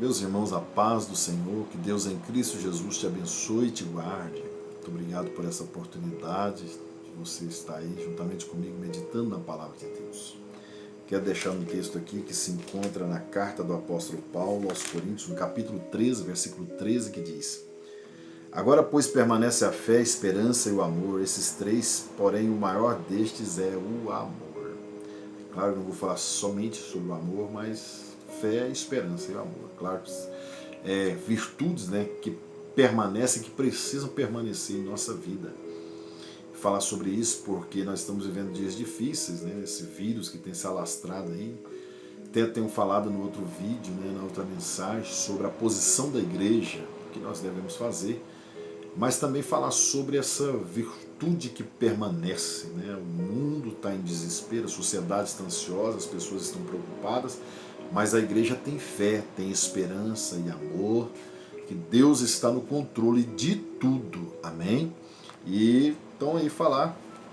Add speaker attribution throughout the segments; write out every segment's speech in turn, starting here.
Speaker 1: Meus irmãos, a paz do Senhor, que Deus em Cristo Jesus te abençoe e te guarde. Muito obrigado por essa oportunidade de você estar aí juntamente comigo meditando na palavra de Deus. Quero deixar um texto aqui que se encontra na carta do apóstolo Paulo aos Coríntios, no capítulo 13, versículo 13, que diz: Agora, pois, permanece a fé, a esperança e o amor, esses três, porém o maior destes é o amor. Claro que não vou falar somente sobre o amor, mas fé, esperança e amor. Claro que virtudes, né, que permanecem, que precisam permanecer em nossa vida. Falar sobre isso porque nós estamos vivendo dias difíceis, né, esse vírus que tem se alastrado aí. Até tenho falado no outro vídeo, né, na outra mensagem, sobre a posição da igreja, o que nós devemos fazer, mas também falar sobre essa virtude que permanece. Né? O mundo está em desespero, a sociedade está ansiosa, as pessoas estão preocupadas, mas a igreja tem fé, tem esperança e amor, que Deus está no controle de tudo. Amém? E então aí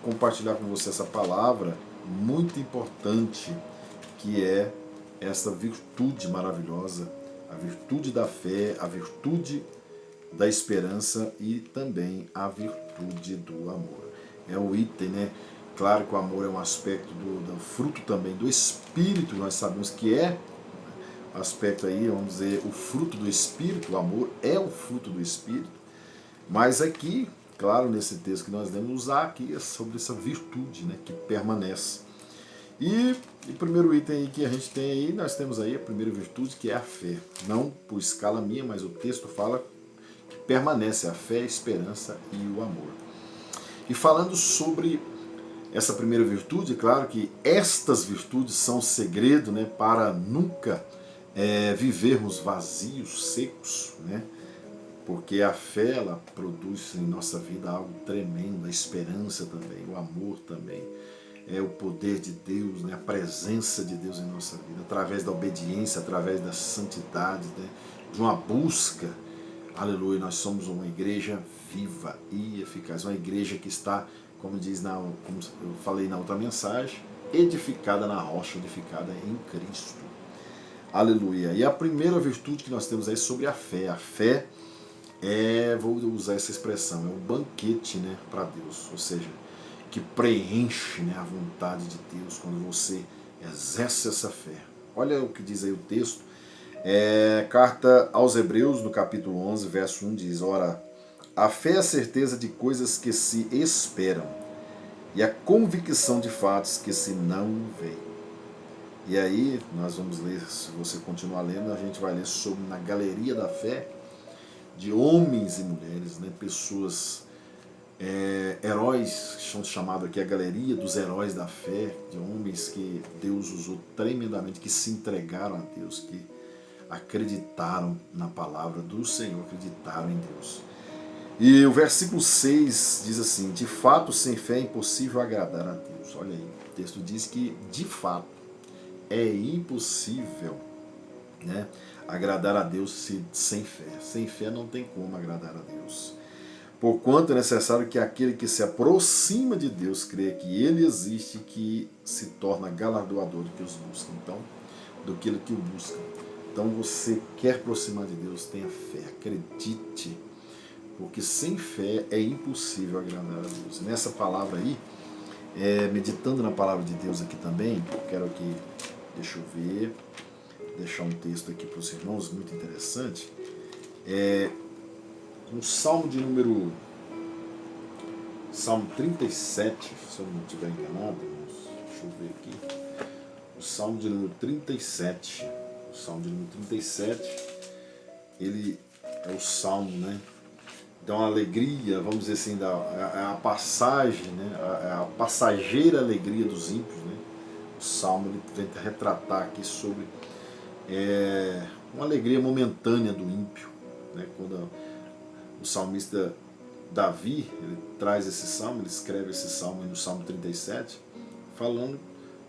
Speaker 1: compartilhar com você essa palavra muito importante, que é essa virtude maravilhosa, a virtude da fé, a virtude da esperança e também a virtude do amor. É o item, né? Claro que o amor é um aspecto do fruto também do Espírito, nós sabemos que é aspecto aí, vamos dizer, o fruto do Espírito, o amor é o fruto do Espírito, mas aqui, claro, nesse texto que nós devemos usar aqui é sobre essa virtude, né, que permanece. E o primeiro item aí que a gente tem aí, nós temos aí a primeira virtude, que é a fé. Não por escala minha, mas o texto fala que permanece a fé, a esperança e o amor. E falando sobre essa primeira virtude, claro que estas virtudes são o segredo, né, para nunca vivermos vazios, secos, né? Porque a fé, ela produz em nossa vida algo tremendo, a esperança também, o amor também, é o poder de Deus, né? A presença de Deus em nossa vida, através da obediência, através da santidade, né? De uma busca. Aleluia, nós somos uma igreja viva e eficaz, uma igreja que está, como como eu falei na outra mensagem, edificada na rocha, edificada em Cristo. Aleluia. E a primeira virtude que nós temos aí é sobre a fé. A fé vou usar essa expressão, é um banquete, né, para Deus, ou seja, que preenche, né, a vontade de Deus quando você exerce essa fé. Olha o que diz aí o texto. Carta aos Hebreus, no capítulo 11, verso 1, diz: Ora, a fé é a certeza de coisas que se esperam e a convicção de fatos que se não veem. E aí, nós vamos ler, se você continuar lendo, a gente vai ler sobre na galeria da fé de homens e mulheres, né, pessoas, heróis, que são chamados aqui a galeria dos heróis da fé, de homens que Deus usou tremendamente, que se entregaram a Deus, que acreditaram na palavra do Senhor, acreditaram em Deus. E o versículo 6 diz assim: de fato, sem fé é impossível agradar a Deus. Olha aí, o texto diz que de fato é impossível, né, agradar a Deus sem fé. Sem fé não tem como agradar a Deus. Porquanto é necessário que aquele que se aproxima de Deus creia que Ele existe, que se torna galardoador do que os busca. Então, do que o busca. Então, você quer aproximar de Deus, tenha fé, acredite, porque sem fé é impossível agradar a Deus. Nessa palavra aí, meditando na palavra de Deus aqui também, quero aqui, deixa eu ver, deixar um texto aqui para os irmãos, muito interessante. No Salmo de número Salmo 37, se eu não estiver enganado, irmãos, deixa eu ver aqui. O Salmo de número 37. O Salmo de número 37, ele é o Salmo, né? Dá uma alegria, vamos dizer assim, a passagem, né? A passageira alegria dos ímpios, né? O Salmo ele tenta retratar aqui sobre uma alegria momentânea do ímpio, né? Quando o salmista Davi, ele traz esse salmo, ele escreve esse salmo no Salmo 37, falando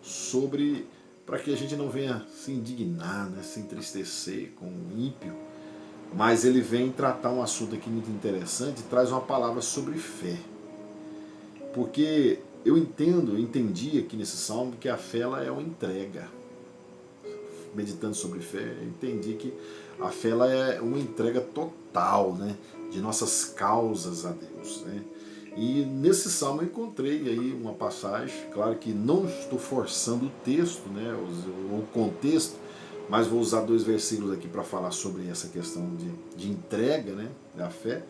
Speaker 1: sobre, para que a gente não venha se indignar, né, se entristecer com o ímpio, mas ele vem tratar um assunto aqui muito interessante e traz uma palavra sobre fé. Porque eu entendi aqui nesse salmo que a fé ela é uma entrega. Meditando sobre fé, eu entendi que A fé ela é uma entrega total, né, de nossas causas a Deus, né? E nesse salmo eu encontrei aí uma passagem, claro que não estou forçando o texto, né, o contexto, mas vou usar 2 versículos aqui para falar sobre essa questão de entrega, né, da fé.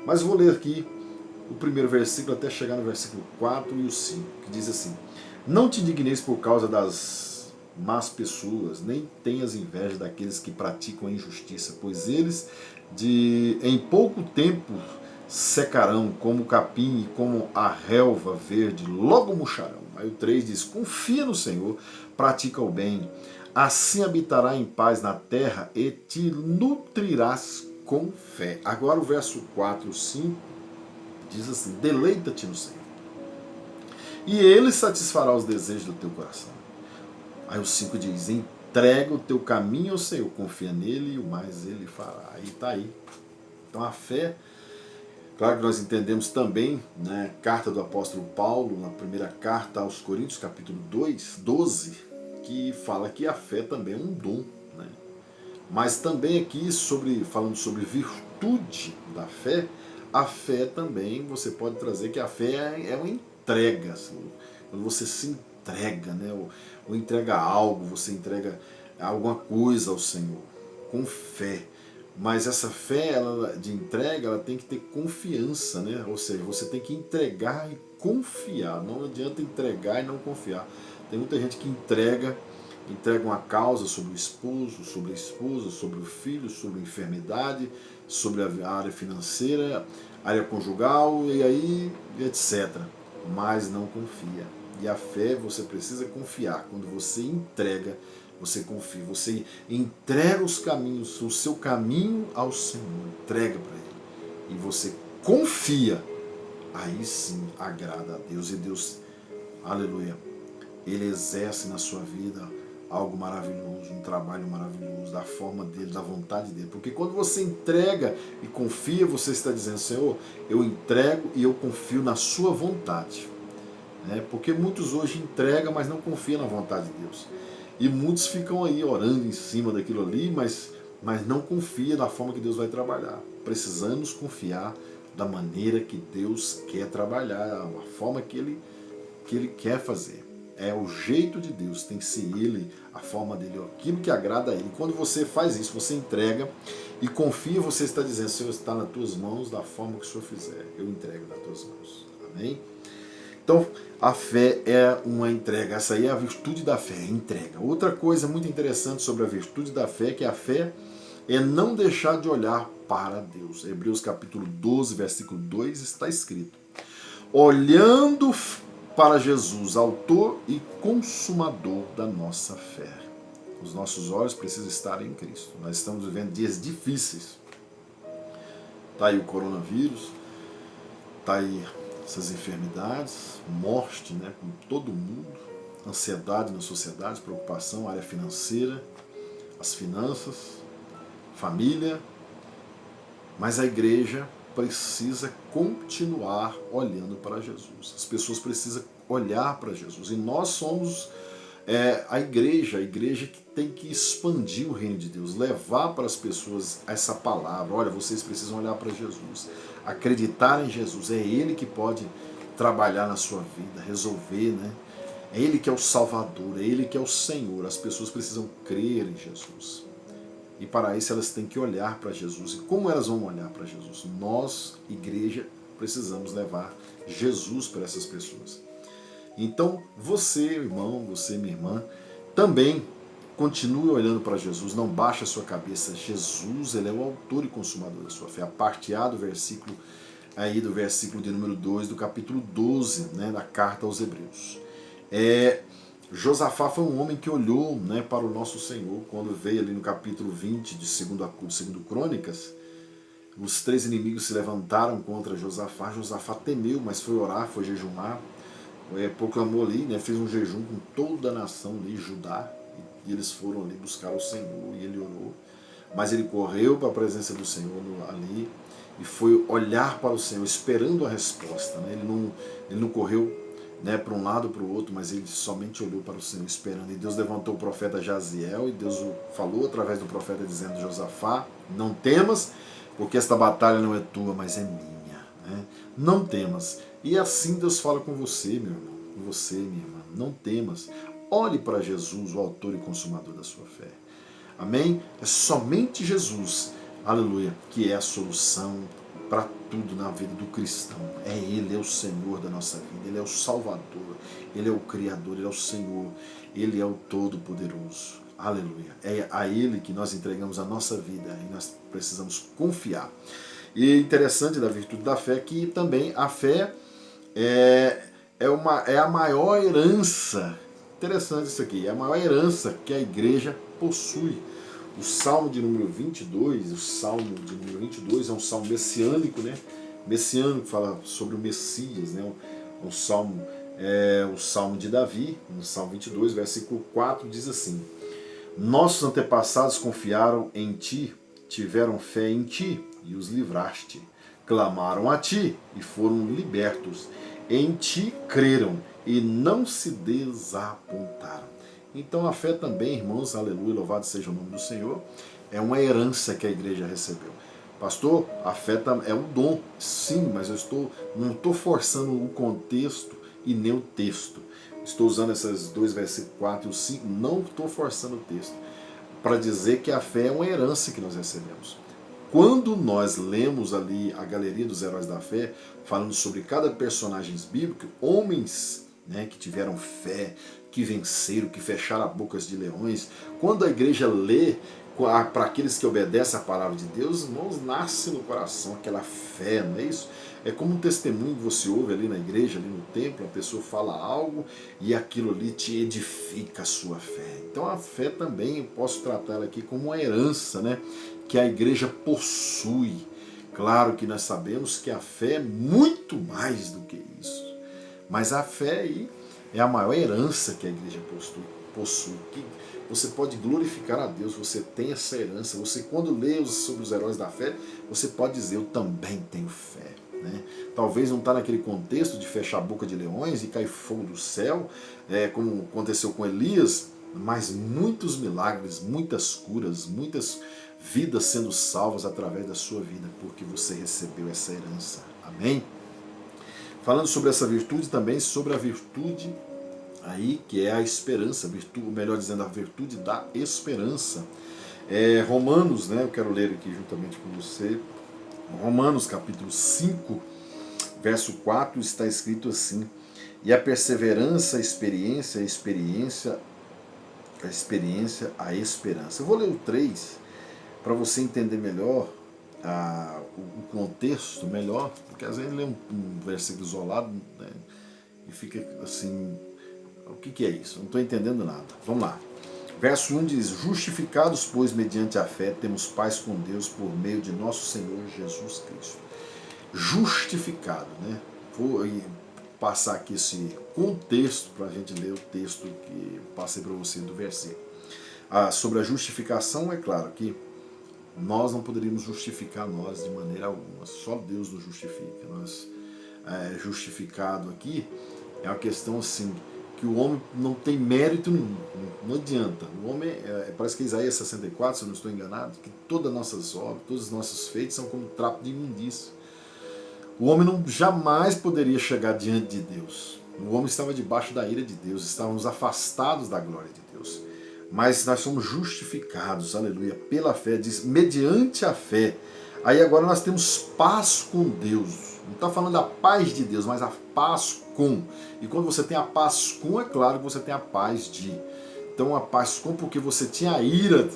Speaker 1: Mas vou ler aqui o primeiro versículo até chegar no versículo 4 e o 5, que diz assim: Não te indigneis por causa das más pessoas, nem tenhas inveja daqueles que praticam a injustiça, pois eles em pouco tempo secarão como o capim e como a relva verde, logo murcharão. Aí o 3 diz: Confia no Senhor, pratica o bem, assim habitará em paz na terra e te nutrirás com fé. Agora o verso 4 e 5 diz assim: Deleita-te no Senhor, e Ele satisfará os desejos do teu coração. Aí o 5 diz: Entrega o teu caminho ao Senhor, confia nele e o mais Ele fará. Aí está aí. Então a fé, claro que nós entendemos também, né, carta do apóstolo Paulo, na primeira carta aos Coríntios, capítulo 2, 12, que fala que a fé também é um dom, né? Mas também aqui, falando sobre virtude da fé, a fé também, você pode trazer que a fé é uma entrega, assim, quando você se entrega, né, ou entrega algo, você entrega alguma coisa ao Senhor, com fé. Mas essa fé de entrega, ela tem que ter confiança, né? Ou seja, você tem que entregar e confiar. Não adianta entregar e não confiar. Tem muita gente que entrega uma causa sobre o esposo, sobre a esposa, sobre o filho, sobre a enfermidade, sobre a área financeira, área conjugal e aí etc. Mas não confia. E a fé, você precisa confiar. Quando você entrega, você confia, você entrega os caminhos, o seu caminho ao Senhor, entrega para Ele. E você confia, aí sim agrada a Deus. E Deus, aleluia, Ele exerce na sua vida algo maravilhoso, um trabalho maravilhoso, da forma dele, da vontade dele. Porque quando você entrega e confia, você está dizendo: Senhor, eu entrego e eu confio na sua vontade. Porque muitos hoje entregam, mas não confiam na vontade de Deus. E muitos ficam aí orando em cima daquilo ali, mas não confiam na forma que Deus vai trabalhar. Precisamos confiar da maneira que Deus quer trabalhar, a forma que Ele quer fazer. É o jeito de Deus, tem que ser Ele, a forma dele, aquilo que agrada a Ele. Quando você faz isso, você entrega e confia, você está dizendo: Senhor, está nas tuas mãos, da forma que o Senhor fizer, eu entrego nas tuas mãos. Amém? Então, a fé é uma entrega. Essa aí é a virtude da fé, a entrega. Outra coisa muito interessante sobre a virtude da fé é que a fé é não deixar de olhar para Deus. Hebreus capítulo 12, versículo 2 está escrito: olhando para Jesus, autor e consumador da nossa fé. Os nossos olhos precisam estar em Cristo. Nós estamos vivendo dias difíceis. Está aí o coronavírus, está aí essas enfermidades, morte, né, com todo mundo, ansiedade na sociedade, preocupação, área financeira, as finanças, família. Mas a igreja precisa continuar olhando para Jesus. As pessoas precisam olhar para Jesus. E nós somos a igreja que tem que expandir o reino de Deus, levar para as pessoas essa palavra. Olha, vocês precisam olhar para Jesus, acreditar em Jesus. É Ele que pode trabalhar na sua vida, resolver, né? É Ele que é o Salvador, é Ele que é o Senhor. As pessoas precisam crer em Jesus. E para isso elas têm que olhar para Jesus. E como elas vão olhar para Jesus? Nós, igreja, precisamos levar Jesus para essas pessoas. Então, você, irmão, você, minha irmã, também continue olhando para Jesus, não baixe a sua cabeça. Jesus, Ele é o autor e consumador da sua fé. A parte A do versículo, do versículo de número 2, do capítulo 12, né, da carta aos Hebreus. Josafá foi um homem que olhou, né, para o nosso Senhor, quando veio ali no capítulo 20 de 2 Crônicas, os 3 inimigos se levantaram contra Josafá. Josafá temeu, mas foi orar, foi jejumar, proclamou ali, né, fez um jejum com toda a nação ali, Judá, e eles foram ali buscar o Senhor, e ele orou, mas ele correu para a presença do Senhor ali, e foi olhar para o Senhor, esperando a resposta, né? Ele não correu né, para um lado ou para o outro, mas ele somente olhou para o Senhor esperando. E Deus levantou o profeta Jaziel, e Deus falou através do profeta dizendo: Josafá, não temas, porque esta batalha não é tua, mas é minha. Né? Não temas. E assim Deus fala com você, meu irmão, com você, minha irmã. Não temas. Olhe para Jesus, o autor e consumador da sua fé. Amém? É somente Jesus, aleluia, que é a solução para tudo na vida do cristão. É Ele, é o Senhor da nossa vida, Ele é o Salvador, Ele é o Criador, Ele é o Senhor, Ele é o Todo-Poderoso. Aleluia. É a Ele que nós entregamos a nossa vida e nós precisamos confiar. E interessante da virtude da fé que também a fé é a maior herança. Interessante isso aqui, é a maior herança que a igreja possui. O Salmo de número 22, o Salmo de número 22 é um salmo messiânico, né? Messiânico, fala sobre o Messias, né? O Salmo de Davi, no Salmo 22, versículo 4, diz assim: Nossos antepassados confiaram em ti, tiveram fé em ti e os livraste. Clamaram a ti e foram libertos. Em ti creram e não se desapontaram. Então a fé também, irmãos, aleluia, louvado seja o nome do Senhor, é uma herança que a igreja recebeu. Pastor, a fé é um dom, sim, mas não estou forçando o contexto e nem o texto. Estou usando esses dois versículos 4 e o 5, não estou forçando o texto, para dizer que a fé é uma herança que nós recebemos. Quando nós lemos ali a galeria dos heróis da fé, falando sobre cada personagem bíblico, homens, né, que tiveram fé, que venceram, que fecharam as bocas de leões, quando a igreja lê para aqueles que obedecem a palavra de Deus, irmãos, nasce no coração aquela fé, não é isso? É como um testemunho que você ouve ali na igreja, ali no templo, a pessoa fala algo e aquilo ali te edifica a sua fé. Então a fé também, eu posso tratar ela aqui como uma herança, né, que a igreja possui. Claro que nós sabemos que a fé é muito mais do que isso, mas a fé aí é a maior herança que a igreja possui. Que você pode glorificar a Deus, você tem essa herança. Você, quando lê sobre os heróis da fé, você pode dizer: eu também tenho fé. Né? Talvez não está naquele contexto de fechar a boca de leões e cair fogo do céu, como aconteceu com Elias, mas muitos milagres, muitas curas, muitas vidas sendo salvas através da sua vida, porque você recebeu essa herança. Amém? Falando sobre essa virtude, também sobre a virtude aí que é a esperança, melhor dizendo, a virtude da esperança. Romanos, né, eu quero ler aqui juntamente com você, Romanos capítulo 5, verso 4, está escrito assim: e a perseverança, a experiência, a esperança. Eu vou ler o 3 para você entender melhor o contexto melhor, porque às vezes lê um versículo isolado, né, e fica assim, o que é isso? Não estou entendendo nada. Vamos lá. Verso 1 diz: justificados, pois, mediante a fé, temos paz com Deus por meio de nosso Senhor Jesus Cristo. Justificado, né? Vou passar aqui esse contexto para a gente ler o texto que eu passei para você do versículo. Sobre a justificação, é claro que nós não poderíamos justificar nós de maneira alguma, só Deus nos justifica. Nós, justificado aqui é uma questão assim, que o homem não tem mérito nenhum, não adianta. O homem, parece que é Isaías 64, se eu não estou enganado, que todas as nossas obras, todos os nossos feitos são como trapo de imundícia. O homem jamais poderia chegar diante de Deus. O homem estava debaixo da ira de Deus, estávamos afastados da glória de Deus. Mas nós somos justificados, aleluia, pela fé, diz, mediante a fé. Aí agora nós temos paz com Deus. Não está falando da paz de Deus, mas a paz com. E quando você tem a paz com, é claro que você tem a paz de. Então a paz com, porque você tinha a ira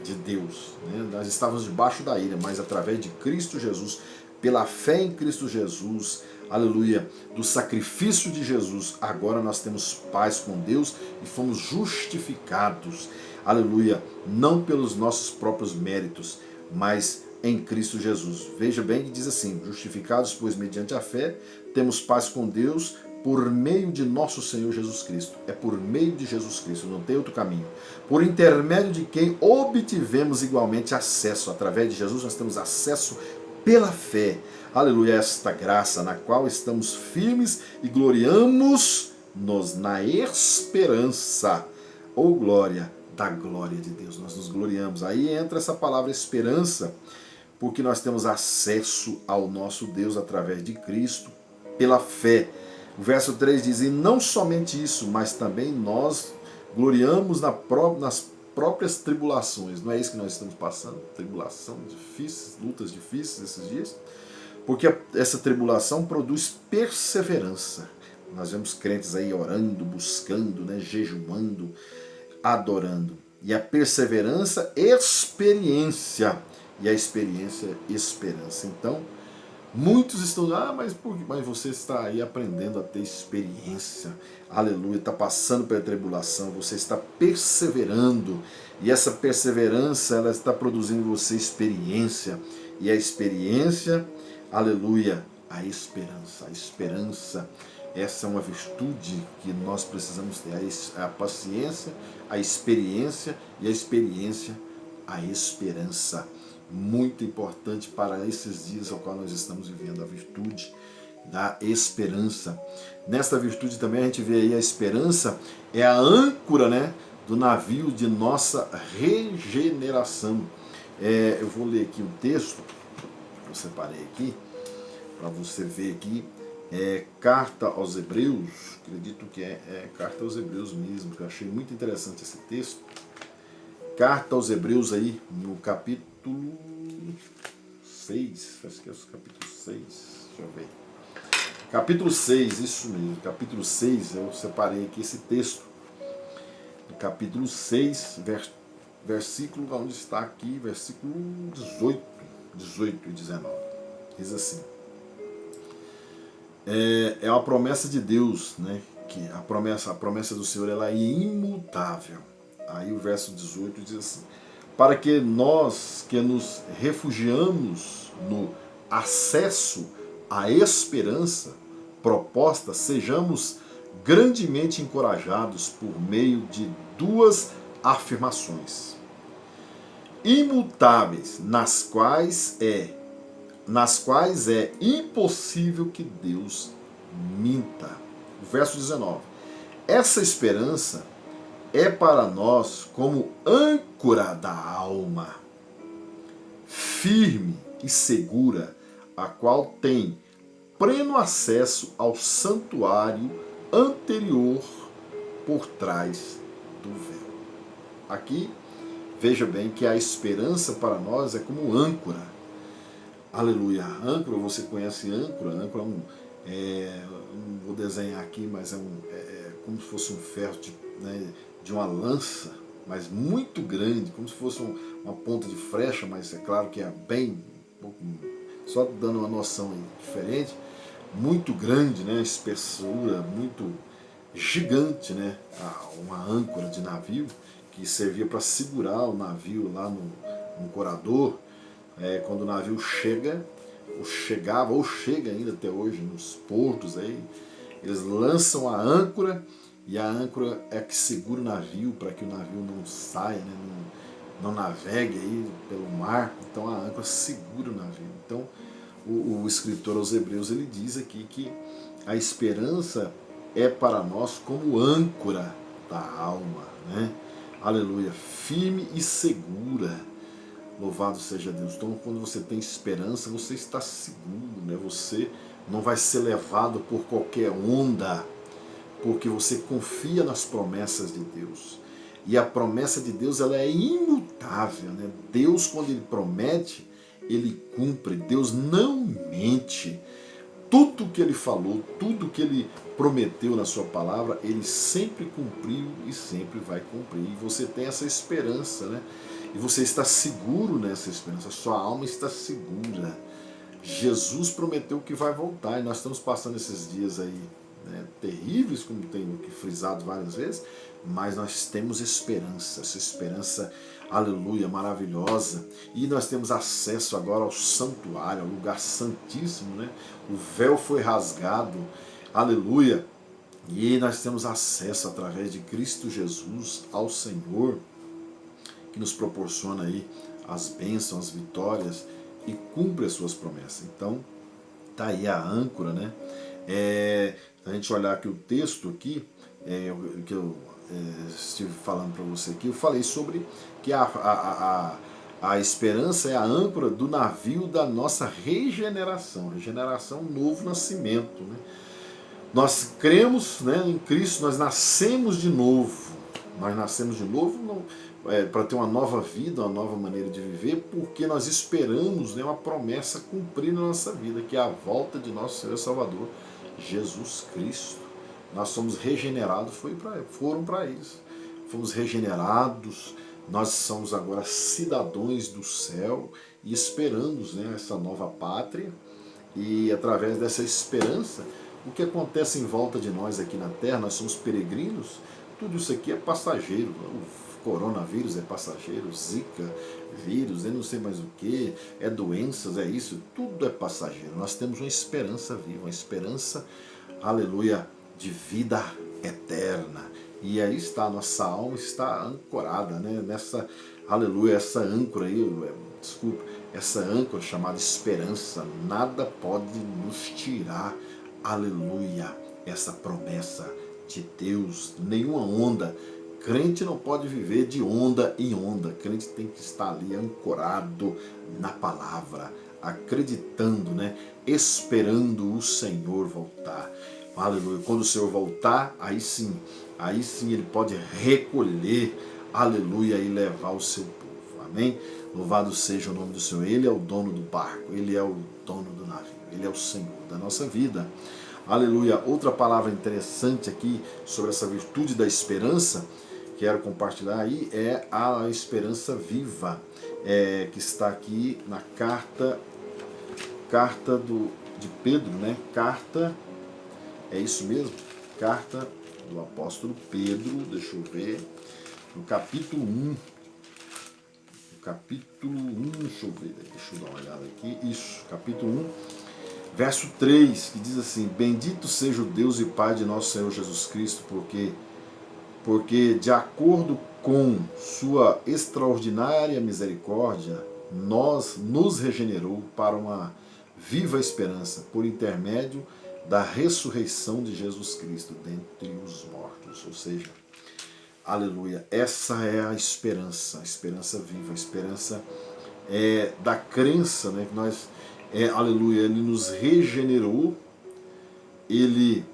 Speaker 1: de Deus. Né? Nós estávamos debaixo da ira, mas através de Cristo Jesus, pela fé em Cristo Jesus, aleluia, do sacrifício de Jesus, agora nós temos paz com Deus e fomos justificados, aleluia, não pelos nossos próprios méritos, mas em Cristo Jesus. Veja bem que diz assim: justificados, pois, mediante a fé, temos paz com Deus por meio de nosso Senhor Jesus Cristo. É por meio de Jesus Cristo, não tem outro caminho. Por intermédio de quem obtivemos igualmente acesso. Através de Jesus nós temos acesso pela fé, aleluia, esta graça na qual estamos firmes e gloriamos-nos na esperança, ou glória, da glória de Deus. Nós nos gloriamos. Aí entra essa palavra esperança, porque nós temos acesso ao nosso Deus através de Cristo, pela fé. O verso 3 diz, e não somente isso, mas também nós gloriamos nas próprias tribulações. Não é isso que nós estamos passando? Tribulação difícil, lutas difíceis esses dias? Porque essa tribulação produz perseverança. Nós vemos crentes aí orando, buscando, né, jejuando, adorando. E a perseverança, experiência. E a experiência, esperança. Então, muitos estão, mas você está aí aprendendo a ter experiência. Aleluia, está passando pela tribulação, você está perseverando. E essa perseverança, ela está produzindo em você experiência. E a experiência, aleluia, a esperança. A esperança, essa é uma virtude que nós precisamos ter. A paciência, a experiência e a experiência, a esperança. Muito importante para esses dias ao qual nós estamos vivendo, a virtude da esperança. Nesta virtude também a gente vê aí a esperança é a âncora, né, do navio de nossa regeneração. Eu vou ler aqui um texto, eu separei aqui, para você ver aqui, Carta aos Hebreus, acredito que é Carta aos Hebreus mesmo, que eu achei muito interessante esse texto. Carta aos Hebreus aí, no capítulo 6, acho que é o capítulo 6, deixa eu ver. Capítulo 6, isso mesmo, capítulo 6, eu separei aqui esse texto. No capítulo 6, versículo, onde está aqui, versículo 18 e 19. Diz assim, é uma promessa de Deus, né? Que a promessa do Senhor, ela é imutável. Aí o verso 18 diz assim, para que nós que nos refugiamos no acesso à esperança proposta, sejamos grandemente encorajados por meio de duas afirmações imutáveis, nas quais é impossível que Deus minta. O verso 19. Essa esperança é para nós como âncora da alma, firme e segura, a qual tem pleno acesso ao santuário anterior por trás do véu. Aqui, veja bem que a esperança para nós é como âncora. Aleluia. Âncora, você conhece âncora? Âncora não vou desenhar aqui, mas é como se fosse um ferro de uma lança, mas muito grande, como se fosse uma ponta de flecha, mas é claro que é bem, só dando uma noção diferente, muito grande, né, espessura, muito gigante, né, uma âncora de navio que servia para segurar o navio lá no corador, quando o navio chega, ou chega ainda até hoje nos portos aí, eles lançam a âncora, e a âncora é que segura o navio para que o navio não saia, né, não navegue aí pelo mar. Então a âncora segura o navio. Então o escritor aos Hebreus, ele diz aqui que a esperança é para nós como âncora da alma, né? Aleluia, firme e segura. Louvado seja Deus. Então, quando você tem esperança, você está seguro, né? Você não vai ser levado por qualquer onda, porque você confia nas promessas de Deus. E a promessa de Deus, ela é imutável, né? Deus, quando Ele promete, Ele cumpre. Deus não mente. Tudo que Ele falou, tudo que Ele prometeu na sua palavra, Ele sempre cumpriu e sempre vai cumprir. E você tem essa esperança, né? E você está seguro nessa esperança. A sua alma está segura. Jesus prometeu que vai voltar. E nós estamos passando esses dias aí, né, terríveis, como tenho frisado várias vezes, mas nós temos esperança, essa esperança, aleluia, maravilhosa, e nós temos acesso agora ao santuário, ao lugar santíssimo, né? O véu foi rasgado, aleluia, e nós temos acesso através de Cristo Jesus ao Senhor, que nos proporciona aí as bênçãos, as vitórias, e cumpre as suas promessas. Então, tá aí a âncora, né? Se a gente olhar aqui o texto aqui, que eu estive falando para você aqui, eu falei sobre que a esperança é a âncora do navio da nossa regeneração. Regeneração, novo nascimento, né? Nós cremos, né, em Cristo, nós nascemos de novo. Nós nascemos de novo para ter uma nova vida, uma nova maneira de viver, porque nós esperamos, né, uma promessa cumprida na nossa vida, que é a volta de nosso Senhor e Salvador, Jesus Cristo. Nós somos regenerados, foram para isso. Fomos regenerados, nós somos agora cidadãos do céu e esperamos, né, essa nova pátria. E através dessa esperança, o que acontece em volta de nós aqui na Terra, nós somos peregrinos, tudo isso aqui é passageiro. O coronavírus é passageiro, Zika, vírus, eu não sei mais o que, é doenças, é isso, tudo é passageiro. Nós temos uma esperança viva, uma esperança, aleluia, de vida eterna. E aí está, a nossa alma está ancorada, né, nessa, aleluia, essa âncora aí, desculpa, essa âncora chamada esperança. Nada pode nos tirar, aleluia, essa promessa de Deus. Nenhuma onda. Crente não pode viver de onda em onda. Crente tem que estar ali ancorado na palavra, acreditando, né? Esperando o Senhor voltar. Aleluia. Quando o Senhor voltar, aí sim ele pode recolher, aleluia, e levar o seu povo. Amém? Louvado seja o nome do Senhor. Ele é o dono do barco, ele é o dono do navio, ele é o Senhor da nossa vida. Aleluia. Outra palavra interessante aqui sobre essa virtude da esperança, quero compartilhar aí, é a esperança viva, que está aqui na carta de Pedro, né? É isso mesmo? Carta do apóstolo Pedro, deixa eu ver, no capítulo 1. Deixa eu ver, deixa eu dar uma olhada aqui. Isso, capítulo 1, verso 3, que diz assim: Bendito seja o Deus e Pai de nosso Senhor Jesus Cristo, porque de acordo com sua extraordinária misericórdia, nos regenerou para uma viva esperança, por intermédio da ressurreição de Jesus Cristo dentre os mortos. Ou seja, aleluia, essa é a esperança viva, a esperança da crença, né? Que nós, aleluia, ele nos regenerou, ele,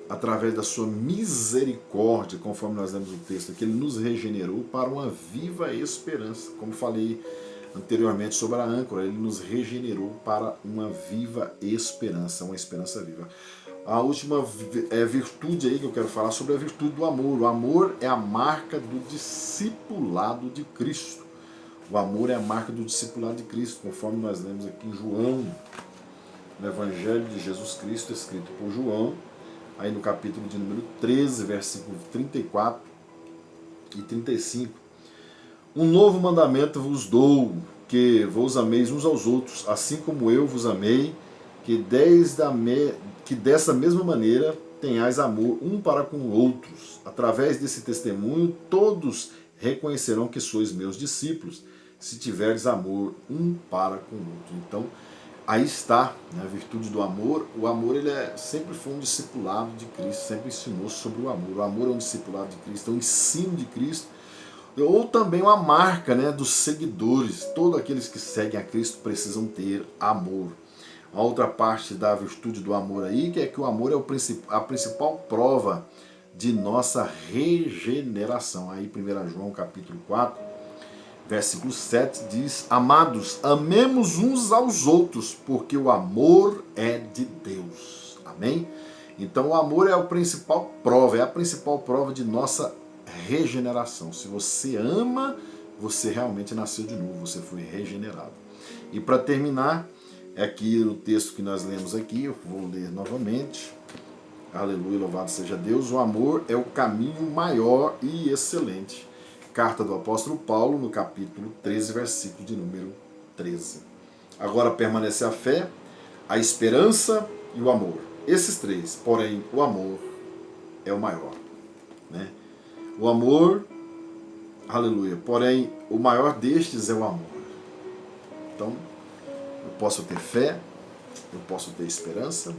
Speaker 1: através da sua misericórdia, conforme nós lemos o texto aqui, ele nos regenerou para uma viva esperança. Como falei anteriormente sobre a âncora, ele nos regenerou para uma viva esperança, uma esperança viva. A última virtude aí que eu quero falar sobre é a virtude do amor. O amor é a marca do discipulado de Cristo. O amor é a marca do discipulado de Cristo, conforme nós lemos aqui em João, no Evangelho de Jesus Cristo, escrito por João, aí no capítulo de número 13, versículos 34 e 35. Um novo mandamento vos dou, que vos ameis uns aos outros, assim como eu vos amei, que dessa mesma maneira tenhais amor um para com outros. Através desse testemunho, todos reconhecerão que sois meus discípulos, se tiverdes amor um para com o outro. Então, aí está, né, a virtude do amor. O amor, ele sempre foi um discipulado de Cristo, sempre ensinou sobre o amor. O amor é um discipulado de Cristo, é um ensino de Cristo, ou também uma marca, né, dos seguidores. Todos aqueles que seguem a Cristo precisam ter amor. A outra parte da virtude do amor aí, que é que o amor é a principal prova de nossa regeneração. Aí 1 João capítulo 4, versículo 7 diz: Amados, amemos uns aos outros, porque o amor é de Deus. Amém? Então o amor é a principal prova de nossa regeneração. Se você ama, você realmente nasceu de novo, você foi regenerado. E para terminar, aqui o texto que nós lemos aqui, eu vou ler novamente. Aleluia, louvado seja Deus. O amor é o caminho maior e excelente. Carta do apóstolo Paulo, no capítulo 13, versículo de número 13. Agora permanece a fé, a esperança e o amor. Esses três, porém, o amor é o maior, né? O amor, aleluia, porém, o maior destes é o amor. Então, Eu posso ter fé, eu posso ter esperança,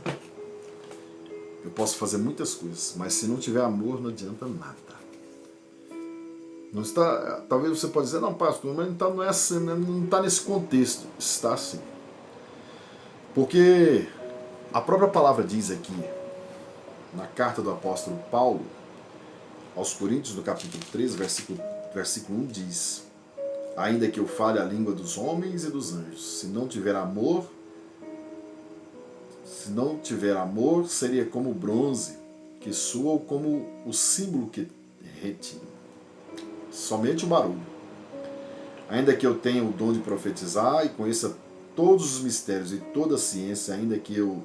Speaker 1: eu posso fazer muitas coisas, mas se não tiver amor não adianta nada. Não está, talvez você pode dizer, não, pastor, mas não está nesse contexto. Está sim. Porque a própria palavra diz aqui, na carta do apóstolo Paulo, aos Coríntios, no capítulo 13, versículo 1, diz: ainda que eu fale a língua dos homens e dos anjos, se não tiver amor, seria como o bronze, que soa, ou como o símbolo que retine. Somente o barulho. Ainda que eu tenha o dom de profetizar e conheça todos os mistérios e toda a ciência, ainda que eu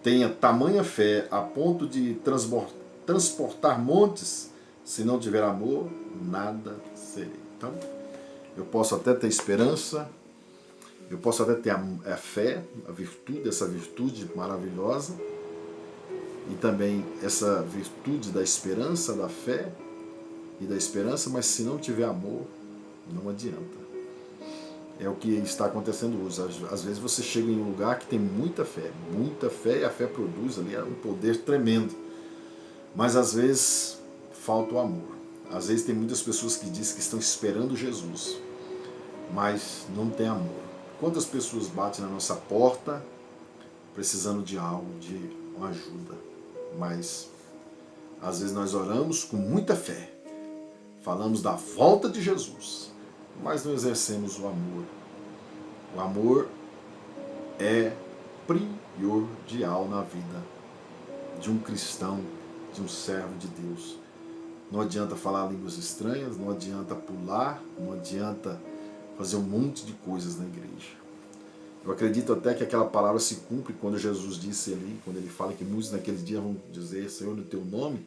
Speaker 1: tenha tamanha fé a ponto de transportar montes, se não tiver amor, nada serei. Então, eu posso até ter esperança, eu posso até ter a fé, a virtude, essa virtude maravilhosa, e também essa virtude da esperança, da fé e da esperança, mas se não tiver amor, não adianta. É o que está acontecendo hoje. Às vezes você chega em um lugar que tem muita fé, e a fé produz ali um poder tremendo. Mas às vezes falta o amor. Às vezes tem muitas pessoas que dizem que estão esperando Jesus, mas não tem amor. Quantas pessoas batem na nossa porta precisando de algo, de uma ajuda, mas às vezes nós oramos com muita fé, falamos da volta de Jesus, mas não exercemos o amor. O amor é primordial na vida de um cristão, de um servo de Deus. Não adianta falar línguas estranhas, não adianta pular, não adianta fazer um monte de coisas na igreja. Eu acredito até que aquela palavra se cumpre quando Jesus disse ali, quando ele fala que muitos naquele dia vão dizer, Senhor, no teu nome.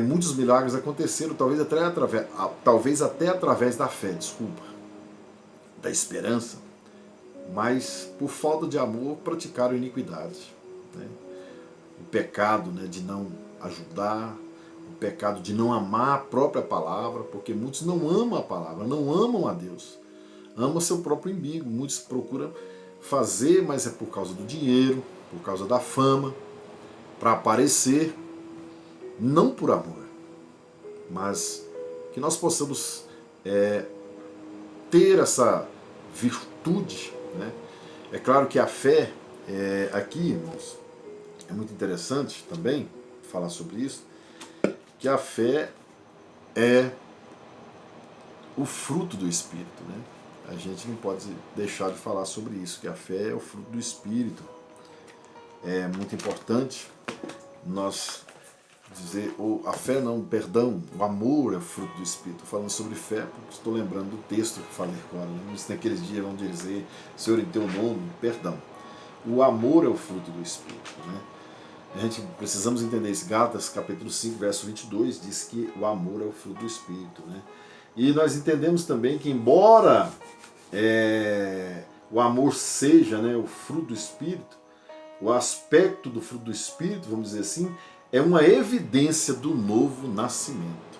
Speaker 1: Muitos milagres aconteceram, talvez até através da fé, da esperança, mas por falta de amor praticaram iniquidade. Né? O pecado, né, de não ajudar, o pecado de não amar a própria palavra, porque muitos não amam a palavra, não amam a Deus, amam seu próprio umbigo. Muitos procuram fazer, mas é por causa do dinheiro, por causa da fama, para aparecer, não por amor, mas que nós possamos ter essa virtude. Né? É claro que a fé, aqui, irmãos, é muito interessante também falar sobre isso, que a fé é o fruto do Espírito. Né? A gente não pode deixar de falar sobre isso, que a fé é o fruto do Espírito. É muito importante nós dizer, o amor é o fruto do Espírito. Estou falando sobre fé porque estou lembrando do texto que falei agora. Né? Naqueles dias vão dizer, Senhor, em teu nome, perdão. O amor é o fruto do Espírito. Né? A gente precisamos entender isso. Gálatas capítulo 5, verso 22, diz que o amor é o fruto do Espírito. Né? E nós entendemos também que, embora o amor seja, né, o fruto do Espírito, o aspecto do fruto do Espírito, vamos dizer assim, é uma evidência do novo nascimento.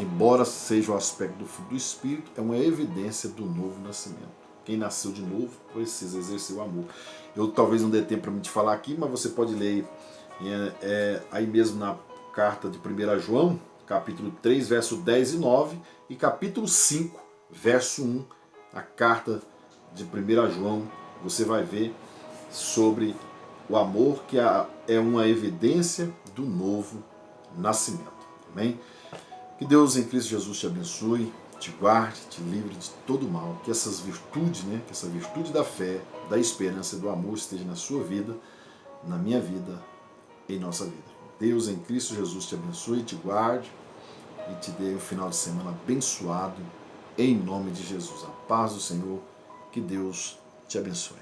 Speaker 1: Embora seja o aspecto do fruto do Espírito, é uma evidência do novo nascimento. Quem nasceu de novo precisa exercer o amor. Eu talvez não dê tempo para me te falar aqui, mas você pode ler aí mesmo na carta de 1 João, capítulo 3, verso 10 e 9, e capítulo 5, verso 1, a carta de 1 João, você vai ver sobre o amor, que é uma evidência do novo nascimento. Amém? Que Deus em Cristo Jesus te abençoe, te guarde, te livre de todo mal. Que essas virtudes, né, que essa virtude da fé, da esperança e do amor esteja na sua vida, na minha vida, em nossa vida. Deus em Cristo Jesus te abençoe, te guarde e te dê um final de semana abençoado, em nome de Jesus. A paz do Senhor, que Deus te abençoe.